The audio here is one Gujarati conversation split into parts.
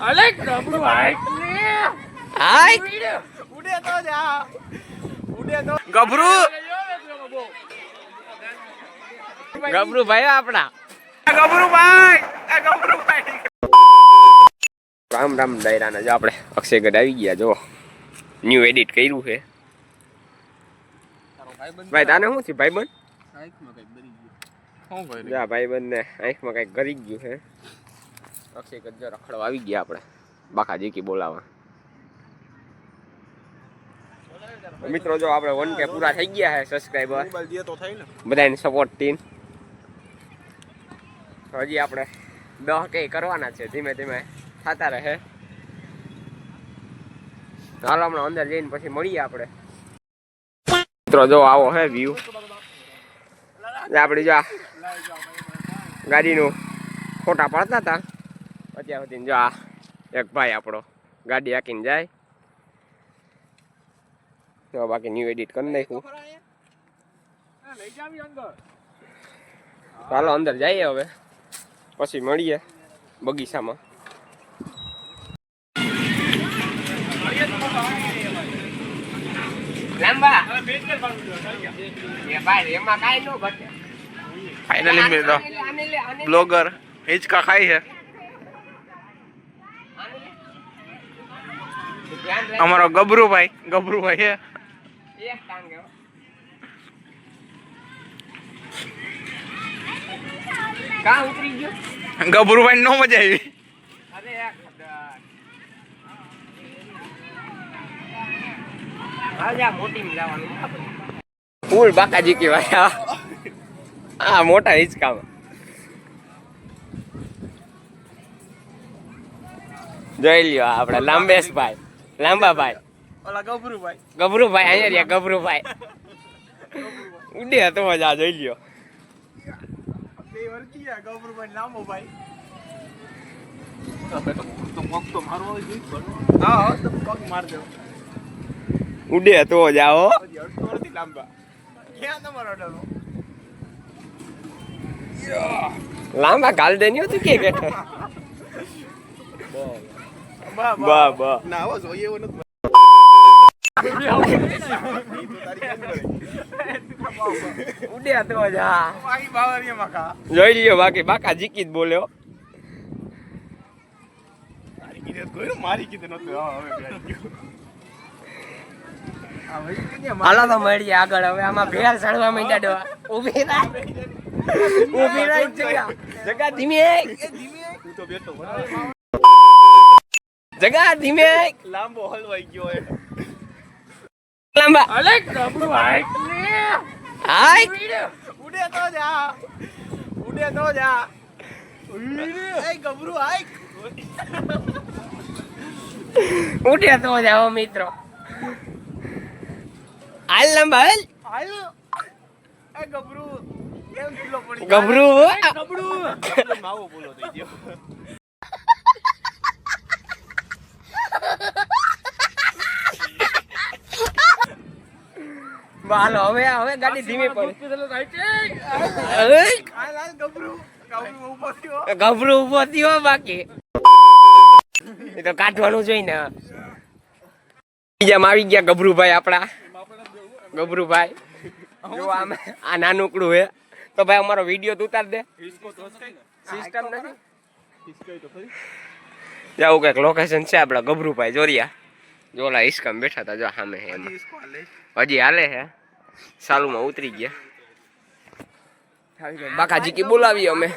અલે ગબડું હાઈટ ઉડે તો જા ઉડે તો ગબડું ભાઈ આપણા ગબડું ભાઈ રામ રામ ડાયરાના જો આપણે અક્ષયગઢ આવી ગયા જો ન્યુ એડિટ કર્યું છે ભાઈ તાને શું છે ભાઈબંધ ભાઈબંધ ને આંખમાં કઈક કરી ગયું છે અક્ષયગઢ જો રખડવા આવી ગયા આપણે બાકાજી કી બોલાવા મિત્રો જો આપણે 1K પૂરા થઈ ગયા છે સબસ્ક્રાઇબર બધાને સપોર્ટ ટીમ હજી આપણે 10K કરવાના છે ધીમે ધીમે થતા રહે હાલો હમણાં અંદર જઈને પછી મળીએ આપણે મિત્રો જો આવો હે વ્યૂ આપણે જો ગાડીનું ફોટા પાડતા હતા અત્યાર સુધી જો આ એક ભાઈ આપણો ગાડી હાકીને જાય તો બાકી ન્યુ એડિટ કરી નાખ્યું ચાલો અંદર જઈએ હવે પછી મળીએ બગીચામાં फाइनली मेरा ब्लॉगर हिचका खाई है हमारा गबरू भाई है गबरू भाई नो मजा आई ફૂલ બાકાજી કહેવાય આ મોટા હિંચકામાં જોઈ લ્યો આપડા લાંબેશભાઈ લાંબાભાઈ ઓલા ગભરુભાઈ અહીંયા રહ્યા ગભરુભાઈ ઉડે તો મજા જોઈ લ્યો ગબરૂભાઈ નામો ભાઈ ઉડે તો જાઓ લાંબા ગાલ દેની હતું કે બેઠો ઉડે તો જા જોઈ લ્યો બાકી બાકા જીકી જ બોલ્યો મારી કીધું નતું હાલો તો મળીએ આગળ હવે આમાં ભેર ચડવા માંડ્યા ડવા ઊભી રાખ જગા ધીમે તું તો બેઠો જગા ધીમે લાંબો હલવાઈ ગયો હે લાંબા અલે ગબડું હાઈટ ઉડે તો જા એ ગબરૂ હાઈટ ઉડે તો જાઓ મિત્રો હાલ લાંબા હાલ એ ગબરૂ કેમ કિલો પડી ગબડું માવો બોલો થઈ ગયો હાલો હવે ગાડી ધીમી પડે ગબરું ઉભો થયો બાકી એ તો કાઢવાનું જોઈ ને બીજા આવી ગયા ગબરુભાઈ આપડા ગબરુભાઈ જો આ નાનકડું હે તો ભાઈ અમારો વિડીયો તું ઉતાર દે સિસ્ટમ નથી જાવું કઈક લોકેશન છે આપડા ગબરુભાઈ જોરિયા જોલા હિસ્કામ બેઠા હતા જો સામે હે હજી હાલે હે સાલુમાં ઉતરી ગયા બાકાજી કી બોલાવી અમે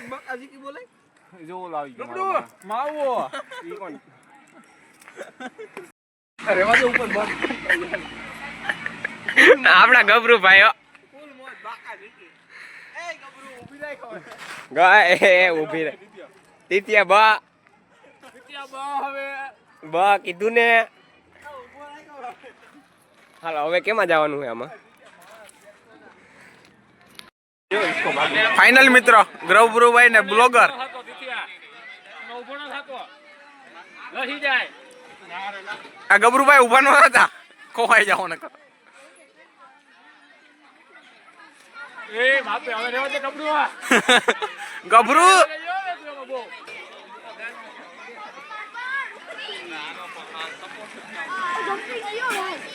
આપડા ગબરુ ભાઈ ઉભી રહે તીતિયા બા કીધું ને હાલો હવે કેમાં જવાનું છે આમાં फाइनल मित्र गबरूभाई ने ब्लॉगर आ गबरूभाई उभा न था खोवाई जाओ न गबरू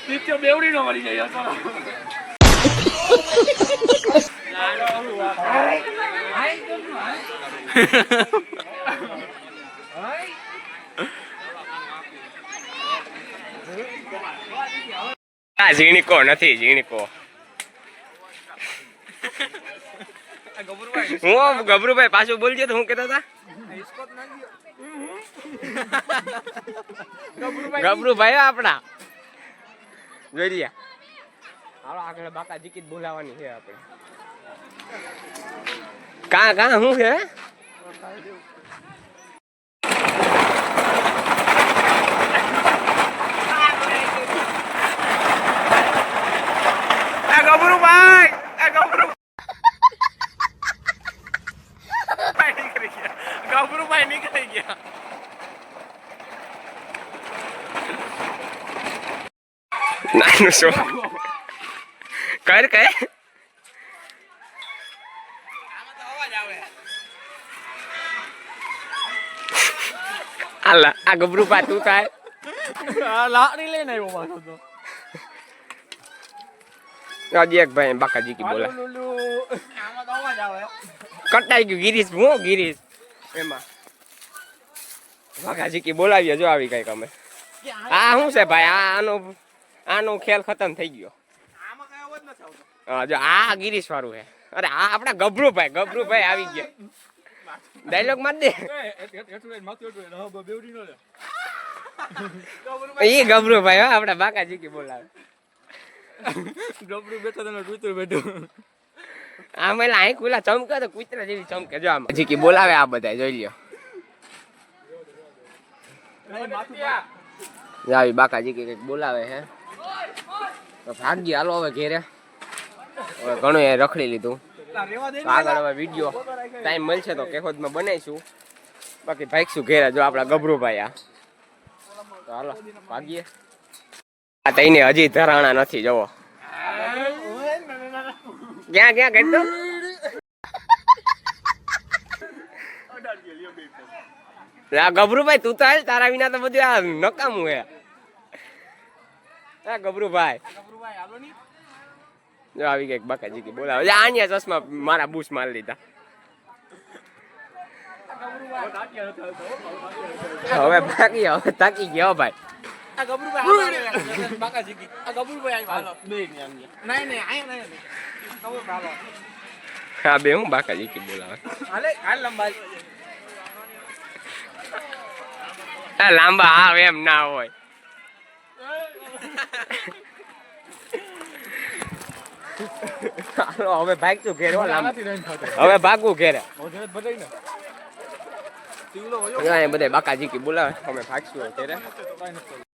નિત્ય બેવડી નો મળી જાય આ ઝીણકો નથી ઝીણકો. હું ગભરુભાઈ પાછું બોલજો તો હું કહેતા હતા ગભરુભાઈ આપણા જોઈ લ્યા. હાલો આગળ બાકા જીકીત બોલાવાની છે આપણે. કા શું છે ગભરુભાઈ ગભરુભાઈ નીકળી ગયા. નાનું શું કર કઈ આ ગભરુભા તું થાય લાકડી લઈને આવ્યો પાછો તો એક ભાઈ બાકાજી કી બોલા આમાં તો અવાજ આવે કટાઈ ગયું ગિરીશ હું ગિરીશ એમાં બાકાજી કી બોલાવીએ જો આવી કઈક અમે આ શું છે ભાઈ આનો ખેલ ખતમ થઈ ગયો. આમાં કઈ અવાજ નથી આવતો. હા જો આ ગિરીશ વાળું છે. અરે આ આપણા ગભરુભાઈ આવી ગયા. ડાયલોગ માર દે એ ગભરુભાઈ હો આપણા બાકાજી કી બોલાવે. ગબરું બેઠો તને કૂતરું બેઠું આમ એટલે અહીં ખુલ્લા ચમકે તો કૂતરા જેવી ચમકે જો આમ જીકી બોલાવે આ બધા જોઈ લ્યો. આવી બાકાજી કે કઈક બોલાવે હે તો ભાગી હાલો હવે ઘેરે. હવે ઘણું એ રખડી લીધું. તો આગળ હવે વિડીયો ટાઈમ મળશે તો કેહોદમાં બનાવીશું. બાકી ભાગશું ઘેરે જો આપણા ગભરુભાઈ આ. તો હાલો ભાગીએ. આ તઈને હજી ધરાણા નથી જવો ક્યાં કરી દો. ગભરુભાઈ તું તો હાલ તારા વિના તો બધું આ નકામું હે. ગભરુભાઈ જો આવી ગઈ બાકાજી કી બોલાવે. આન્યા ચશ્મા મારા બૂસ મારી લીધા. હવે બાકી હવે તાકી ગયો ભાઈ. હા બે હું બાકાજી કી બોલાવે. લાંબા આવે એમ ના હોય. હવે ભાગતું ઘેર હવે ભાગવું ઘેરે બધા બાકાજી કી બોલાવે અમે ભાગશું ઘેરે.